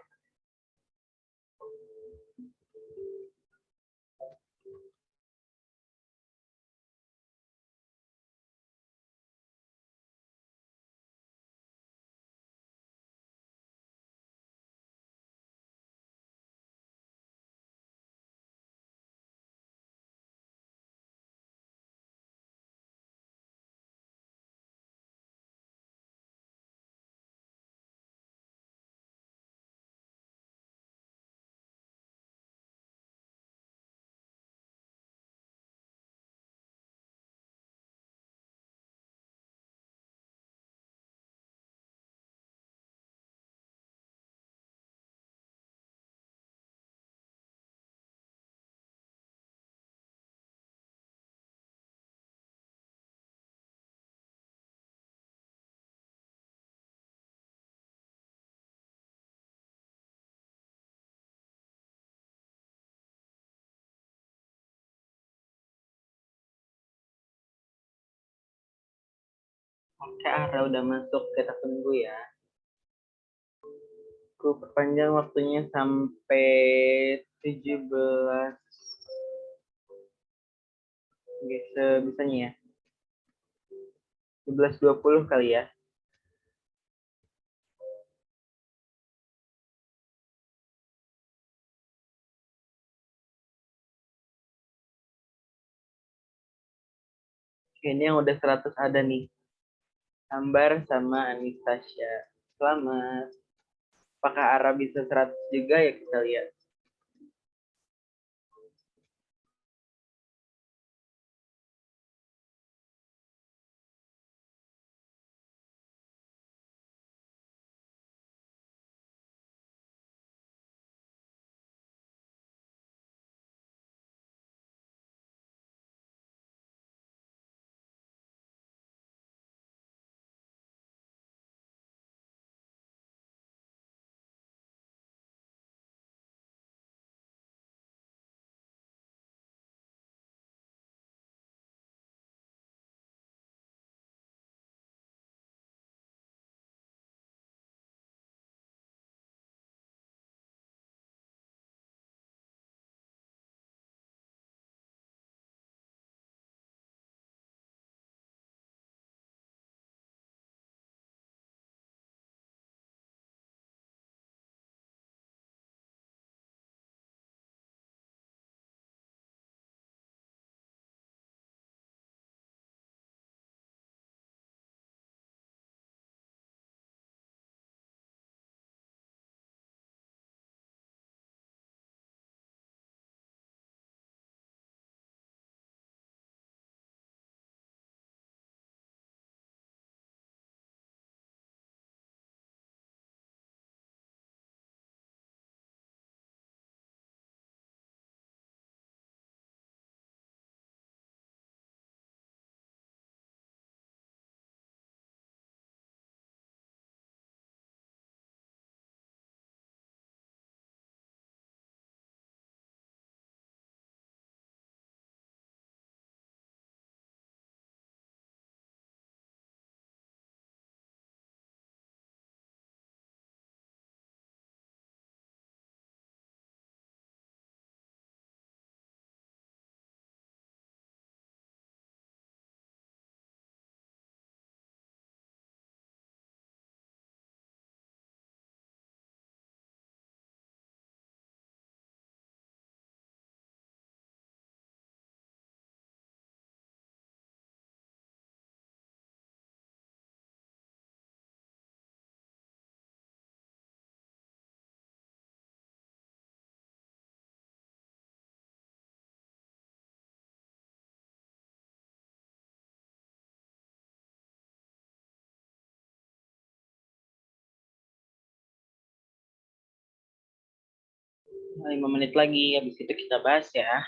Oke, Ara udah masuk, kita tunggu ya. Aku perpanjang waktunya sampai 17. Oke, sebisanya ya. 17.20 kali ya. Oke, ini yang udah 100 ada nih. Ambar sama Anastasia. Selamat. Apakah Ara bisa 100 juga ya, kita lihat. 5 menit lagi, habis itu kita bahas ya.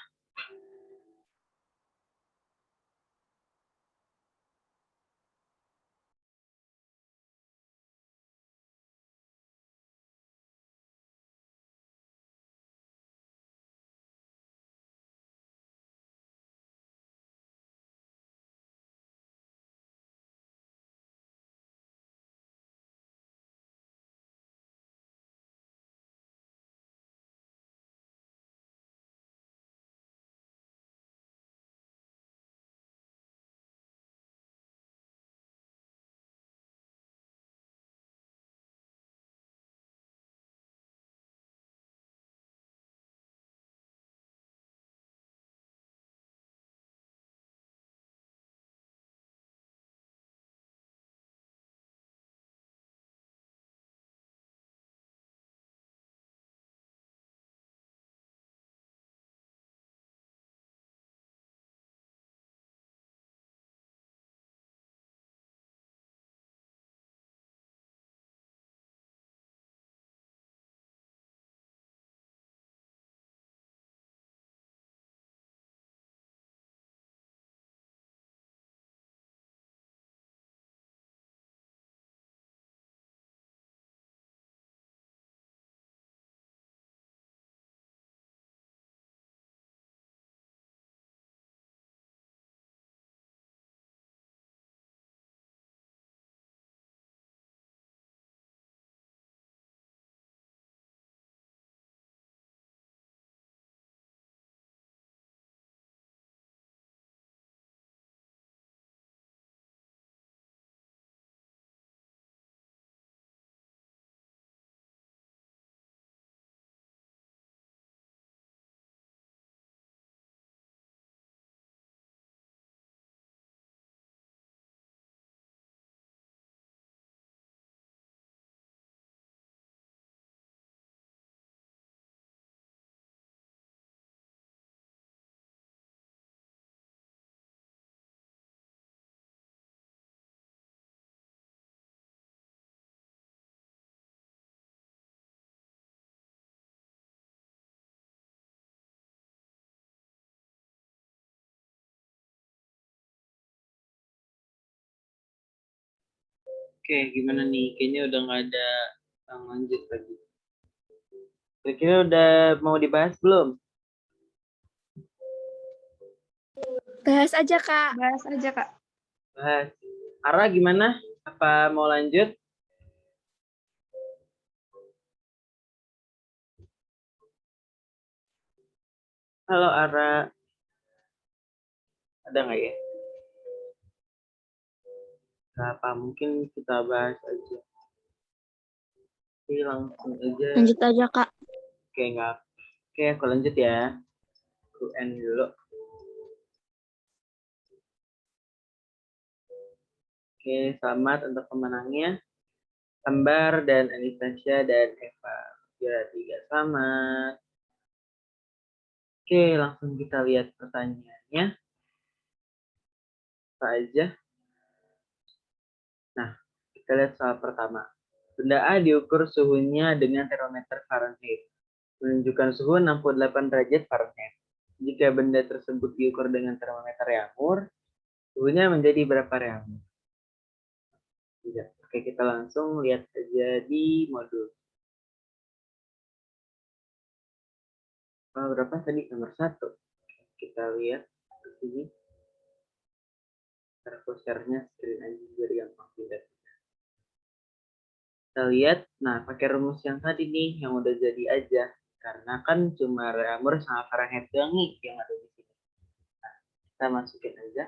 Oke, gimana nih? Kayaknya udah nggak ada yang lanjut lagi. Kira-kira udah mau dibahas belum? Bahas aja, Kak. Bahas aja, Kak. Bahas. Ara gimana? Apa mau lanjut? Halo Ara, ada nggak ya? Nggak apa, mungkin kita bahas aja. Oke, langsung aja. Lanjut aja, Kak. Oke, nggak. Oke, aku lanjut ya. Aku end dulu. Oke, selamat untuk pemenangnya. Ambar dan Anastasia dan Eva. Juara 3, selamat. Oke, langsung kita lihat pertanyaannya. Apa aja? Nah, kita lihat soal pertama. Benda A diukur suhunya dengan termometer Fahrenheit. Menunjukkan suhu 68 derajat Fahrenheit. Jika benda tersebut diukur dengan termometer Reaumur, suhunya menjadi berapa Reaumur? Oke, kita langsung lihat aja di modul. Berapa tadi? Nomor 1. Kita lihat di sini. Aku share-nya screen aja biar gampang pindah. Kita lihat, nah pakai rumus yang tadi nih, yang udah jadi aja. Karena kan cuma Reaumur sama Fahrenheit doang nih yang ada di sini. Nah, kita masukin aja.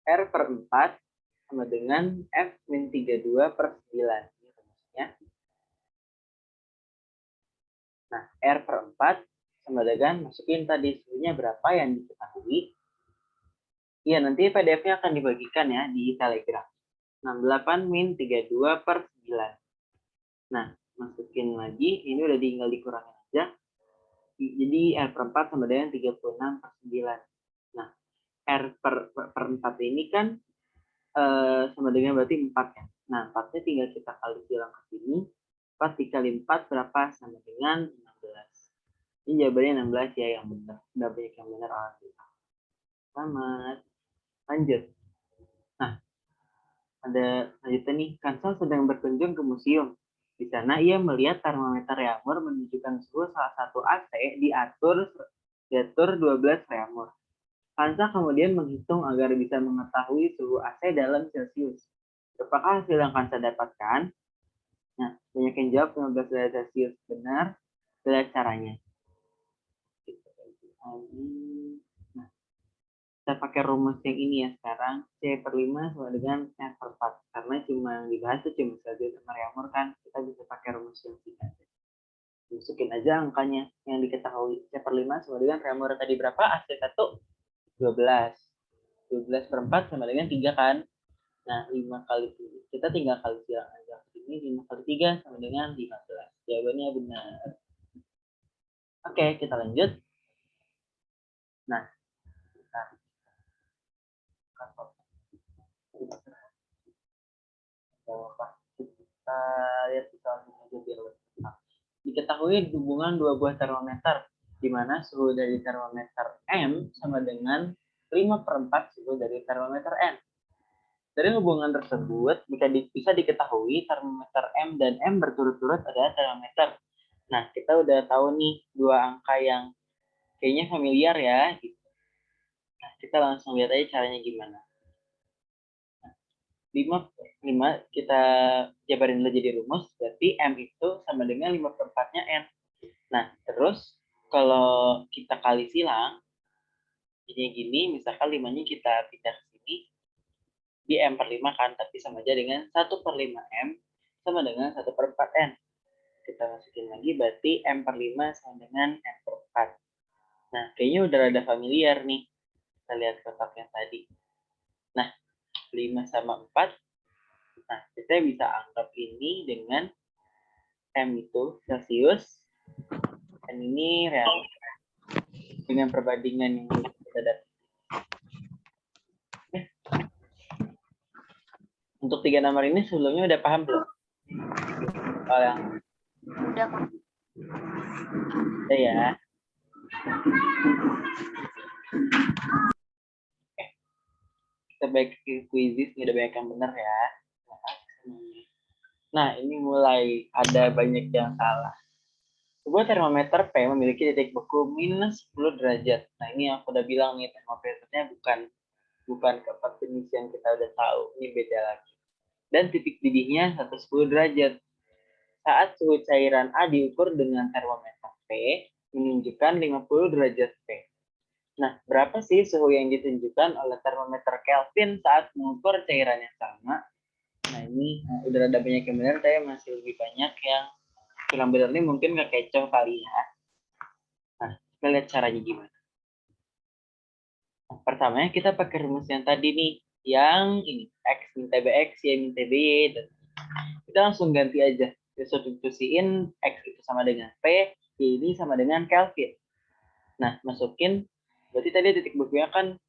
R per 4 sama dengan F min 32 per 9. Ini rumusnya. Nah, R per 4 sama dengan masukin tadi suhunya berapa yang diketahui. Iya, nanti PDF-nya akan dibagikan ya di Telegram. 68 min 32 per 9. Nah, masukin lagi, ini udah tinggal dikurangin aja. Jadi R per 4 sama dengan 36 per 9. Nah, R per 4 ini kan sama dengan berarti 4 ya. Nah, 4-nya tinggal kita kali silang ke sini. 4 dikali 4 berapa? Sama dengan 16. Ini jawabannya 16 ya yang benar. Udah banyak yang benar. Alhamdulillah. Selamat. Lanjut. Nah, ada lanjutnya nih. Kansal sedang berkunjung ke museum. Di sana ia melihat termometer reaumur menunjukkan suhu salah satu AC diatur 12 reaumur. Kansa kemudian menghitung agar bisa mengetahui suhu AC dalam Celcius. Apakah hasil yang Kansa dapatkan? Nah, banyak yang jawab 15 derajat Celcius. Benar. Lihat caranya. Nah, kita pakai rumus yang ini ya sekarang. C per 5 sama dengan F per 4. Karena cuma yang dibahas itu cuma Celcius sama reaumur kan. Kita bisa pakai rumus yang singkat. Masukin aja angkanya yang diketahui. C per 5 sama dengan reaumur tadi berapa? AC1 12 per 4 sama dengan 3 kan. Nah 5 kali 3 kita tinggal kali silang aja. Ini 5 kali 3 sama dengan 15. Jawabannya benar. Oke, kita lanjut. Nah, kita lihat di soalnya aja biar lebih cepat. Diketahui hubungan dua buah termometer di mana suhu dari termometer M sama dengan 5/4 suhu dari termometer N. Dari hubungan tersebut bisa diketahui termometer M dan M berturut-turut adalah termometer. Nah, kita udah tahu nih dua angka yang kayaknya familiar ya. Nah, kita langsung lihat aja caranya gimana. 5 kita jabarin dulu jadi rumus, berarti M itu sama dengan 5/4-nya N. Nah, terus kalau kita kali silang, jadinya gini, misalkan 5-nya kita pindah ke sini, di M per 5 kan, tapi sama aja dengan 1/5 M sama dengan 1/4 N. Kita masukin lagi, berarti M per 5 sama dengan M per 4. Nah, kayaknya udah rada familiar nih. Kita lihat kotak yang tadi. Nah, 5 sama 4. Nah, kita bisa anggap ini dengan M itu Celcius, dan ini real dengan perbandingan yang kita dapat. Untuk 3 nomor ini sebelumnya udah paham belum? Oh, yang Udah, Kak. udah ya. Kita baik ke quizzes, udah banyak yang benar ya. Nah, ini mulai ada banyak yang salah. Sebuah termometer P memiliki titik beku minus 10 derajat. Nah, ini yang aku udah bilang nih, termometernya bukan ke definisi yang kita udah tahu. Ini beda lagi. Dan titik didihnya 110 derajat. Saat suhu cairan A diukur dengan termometer P, menunjukkan 50 derajat P. Nah, berapa sih suhu yang ditunjukkan oleh termometer Kelvin saat mengukur cairan yang sama? Nah, ini udah ada banyak yang benar, saya masih lebih banyak yang benar ini mungkin nggak kecoh kali ya. Nah, kita lihat caranya gimana. Nah, pertamanya kita pakai rumus yang tadi nih, yang ini X min TBX, Y min TBY. Dan kita langsung ganti aja. Substitusiin X itu sama dengan P, Y ini sama dengan Kelvin. Nah, masukin, berarti tadi titik bekunya kan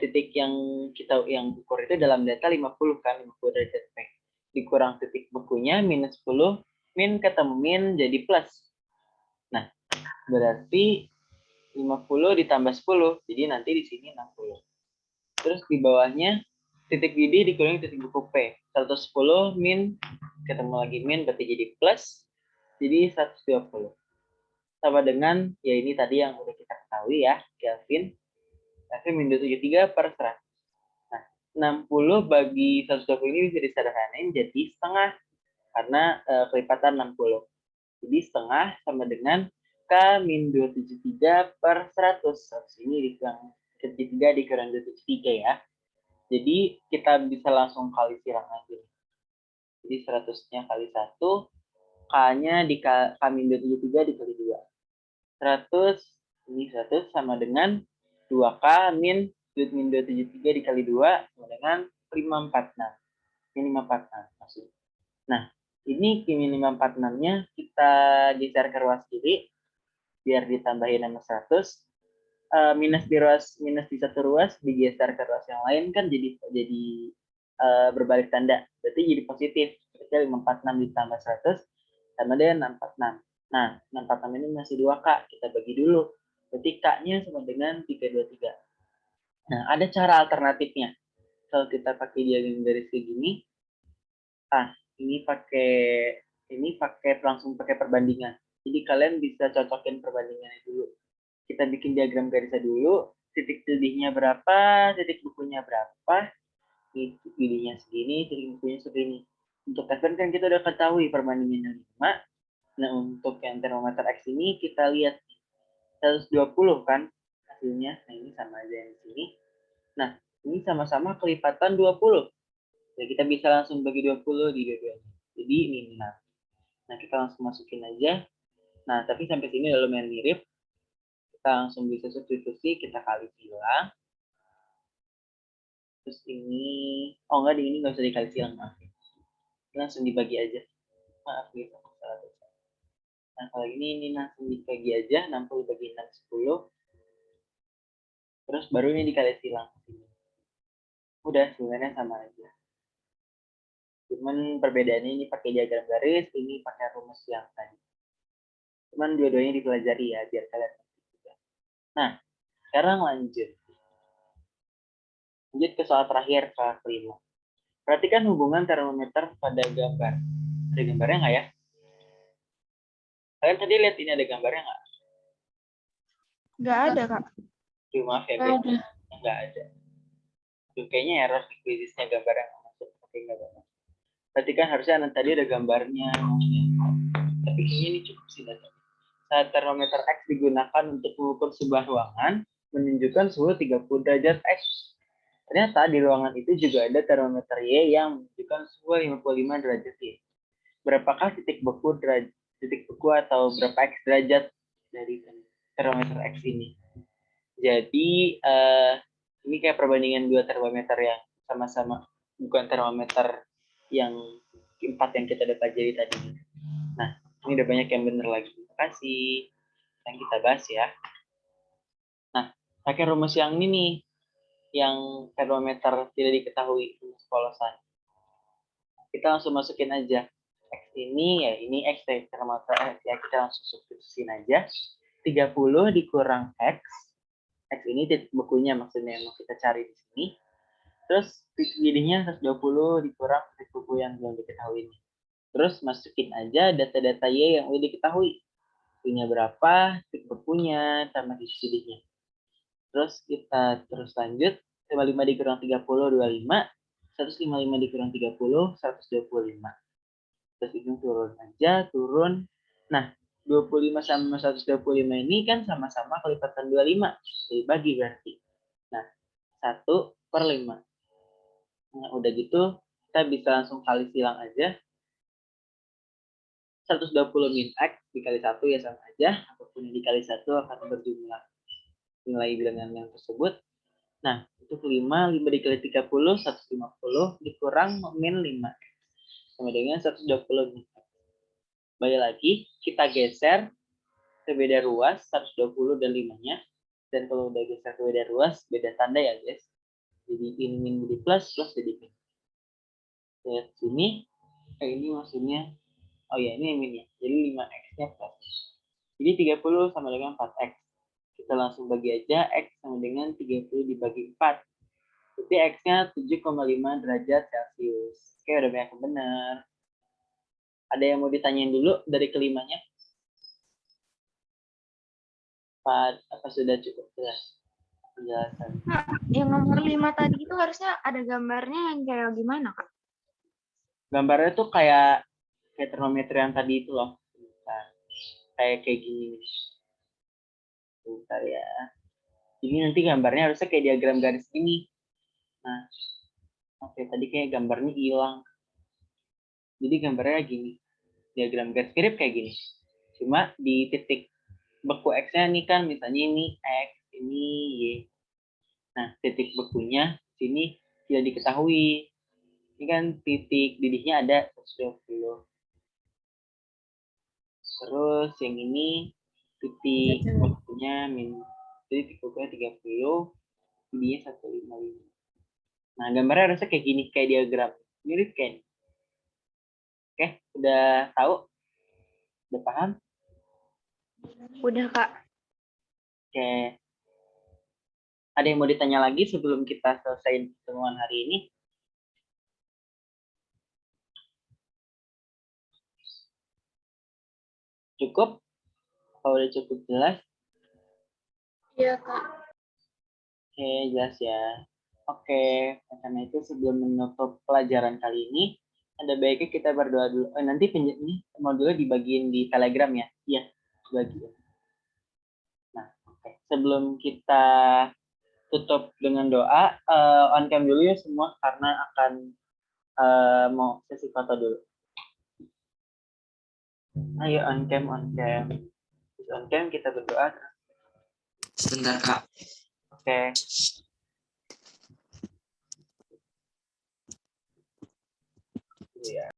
titik yang kita ukur itu dalam data 50 kan, 50 derajat P. Dikurang titik bekunya minus 10, min ketemu min jadi plus. Nah, berarti 50 ditambah 10, jadi nanti di sini 60. Terus di bawahnya titik didih dikurangi titik beku P. 110 min ketemu lagi min berarti jadi plus, jadi 120. Sama dengan ya ini tadi yang udah kita ketahui ya, Kelvin. Kelvin min 273 per 100. Nah, 60 bagi 120 ini bisa disederhanain jadi setengah karena kelipatan 60. Jadi setengah sama dengan K min 273 per 100. Ini dikurang 3 dikurang 273 ya. Jadi kita bisa langsung kali silang aja. Jadi 100-nya kali 1, K-nya di K min 273 dikali 2. 100, ini 100 sama dengan 2K min 273 dikali 2 sama dengan 546. Ini 546 maksudnya. Nah, ini min 546-nya kita geser ke ruas kiri biar ditambahin sama 100. Minus di satu ruas digeser ke ruas yang lain kan jadi berbalik tanda. Berarti jadi positif. Berarti 546 ditambah 100 sama dengan 646. Nah, 646 ini masih 2K. Kita bagi dulu. Berarti K-nya sama dengan 323. Nah, ada cara alternatifnya. Kalau kita pakai diagram garis kayak gini, ini pakai langsung pakai perbandingan. Jadi kalian bisa cocokin perbandingannya dulu. Kita bikin diagram garisnya dulu, titik tildinya berapa, titik bukunya berapa, titik tildinya segini, titik bukunya segini. Untuk F1 kan kita udah ketahui perbandingannya 5. Nah, untuk yang termometer X ini kita lihat 120 kan hasilnya. Nah, ini sama aja yang di sini. Nah, ini sama-sama kelipatan 20. Jadi kita bisa langsung bagi 20 di dua-duanya. Jadi ini 6. Nah, kita langsung masukin aja. Nah, tapi sampai sini udah lumayan mirip. Kita langsung bisa substitusi, kita kali silang. Terus ini, oh enggak, ini nggak usah dikali silang, maaf. Langsung dibagi aja. Maaf gitu. Nah, kalau ini langsung dibagi aja, 60 dibagi 6, 10. Terus baru ini dikali silang. Udah, sebenarnya sama aja. Cuman perbedaannya ini pakai diagram garis, ini pakai rumus yang tadi. Cuman dua-duanya dipelajari ya, biar kalian juga. Nah, sekarang lanjut ke soal terakhir, soal kelima. Perhatikan hubungan termometer pada gambar. Ada gambarnya nggak ya? Kalian tadi lihat ini ada gambarnya nggak? Nggak ada, Kak. Maaf ya, guys. Nggak ada. Tuh, kayaknya error di quizisnya gambarnya nggak masuk. Oke, nggak apa-apa. Berarti kan harusnya nanti tadi ada gambarnya. Tapi kayaknya ini cukup sih data. Saat termometer X digunakan untuk mengukur sebuah ruangan, menunjukkan suhu 30 derajat X. Ternyata di ruangan itu juga ada termometer Y yang menunjukkan suhu 55 derajat Y. Berapakah titik beku atau berapa X derajat dari termometer X ini? Jadi ini kayak perbandingan dua termometer yang sama-sama bukan termometer yang 4 yang kita udah pelajari tadi. Nah, ini udah banyak yang bener lagi. Terima kasih. Yang kita bahas ya. Nah, pakai rumus yang ini nih, yang termometer tidak diketahui rumus polosan. Kita langsung masukin aja. X ini ya ini X termometer X ya, kita langsung substitusiin aja. 30 dikurang X. X ini titik bekunya maksudnya yang mau kita cari di sini. Terus titik jadinya 120 dikurang titik buku yang belum diketahui ini. Terus masukin aja data-data Y yang udah diketahui. Punya berapa, titik bekunya, sama titik-titiknya. Terus kita terus lanjut. 55 dikurang 30, 25. 155 dikurang 30, 125. Terus ini turun aja, turun. Nah, 25 sama 125 ini kan sama-sama kelipatan 25. Jadi bagi berarti. Nah, 1/5. Nah, udah gitu, kita bisa langsung kali silang aja. 120 min X dikali 1 ya sama aja. Apapun yang dikali 1 akan berjumlah nilai bilangan yang tersebut. Nah, untuk 5 dikali 30, 150 dikurang min 5. Sama dengan 120 min X. Balik lagi, kita geser ke beda ruas, 120 dan 5-nya. Dan kalau udah geser ke beda ruas, beda tanda ya guys. Jadi in min jadi plus, plus jadi min. Lihat sini, ini maksudnya, oh ya ini minnya. Jadi 5x-nya plus. Jadi 30 sama dengan 4x. Kita langsung bagi aja, x sama dengan 30 dibagi 4. Jadi x-nya 7,5 derajat Celcius. Oke, udah banyak yang benar. Ada yang mau ditanyain dulu dari kelimanya? Apa sudah cukup jelas penjelasan? Kak, yang nomor 5 tadi itu harusnya ada gambarnya yang kayak gimana, Kak? Gambarnya tuh kayak termometer yang tadi itu loh. Bentar. Kayak gini. Bentar ya. Jadi nanti gambarnya harusnya kayak diagram garis ini. Nah, oke tadi kayak gambarnya hilang. Jadi gambarnya gini. Diagram garis mirip kayak gini. Cuma di titik beku X-nya nih kan misalnya ini X, ini Y. Nah, titik bekunya sini tidak diketahui. Ini kan titik didihnya ada 120. Terus yang ini titik bekunya titik bekunya 30, didihnya 155. Nah, gambarnya harusnya kayak gini, kayak diagram. Mirip kayak ini. Oke, udah tahu? Udah paham? Udah, Kak. Oke. Ada yang mau ditanya lagi sebelum kita selesai pertemuan hari ini? Cukup? Kalau udah cukup jelas? Iya, Kak. Oke, jelas ya. Oke, karena itu sebelum menutup pelajaran kali ini, ada baiknya kita berdoa dulu. Nanti ini modulnya dibagiin di Telegram ya? Iya, bagiin. Nah, oke. Sebelum kita tutup dengan doa, on cam dulu ya semua, karena akan mau sesi foto dulu. Ayo on cam, on cam. Terus on cam kita berdoa. Sebentar, Kak. Oke. Iya.